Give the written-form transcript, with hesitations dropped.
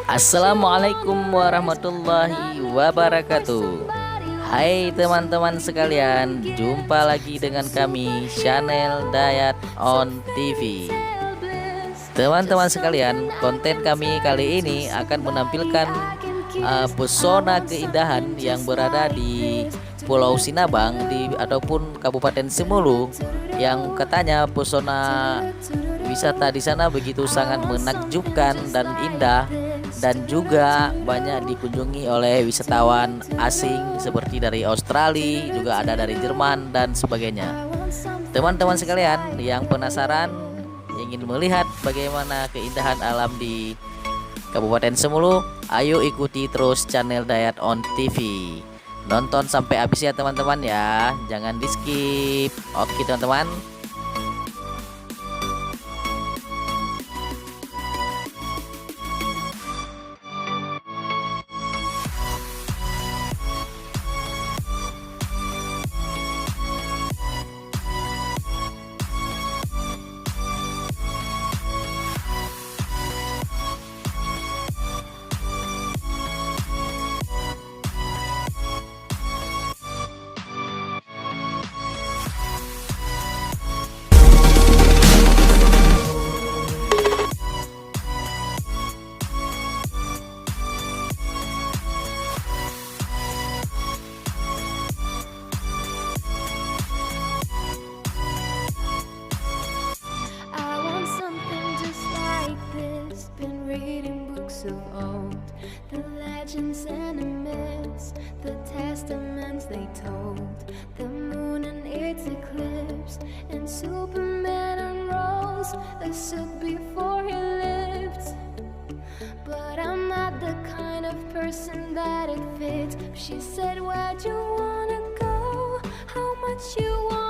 Assalamualaikum warahmatullahi wabarakatuh. Hai teman-teman sekalian, jumpa lagi dengan kami channel Dayat on TV. Teman-teman sekalian, konten kami kali ini akan menampilkan pesona keindahan yang berada di Pulau Sinabang ataupun Kabupaten Semulu, yang katanya pesona wisata di sana begitu sangat menakjubkan dan indah, dan juga banyak dikunjungi oleh wisatawan asing seperti dari Australia, juga ada dari Jerman dan sebagainya. Teman-teman sekalian yang penasaran ingin melihat bagaimana keindahan alam di Kabupaten Semulu, ayo ikuti terus channel Dayat on TV. Nonton sampai habis ya teman-teman ya, jangan di skip. Oke teman-teman. Of old, the legends and the myths, the testaments they told, the moon and its eclipse, and Superman unrolls a suit before he lived. But I'm not the kind of person that it fits. She said, where'd you wanna go? How much you want?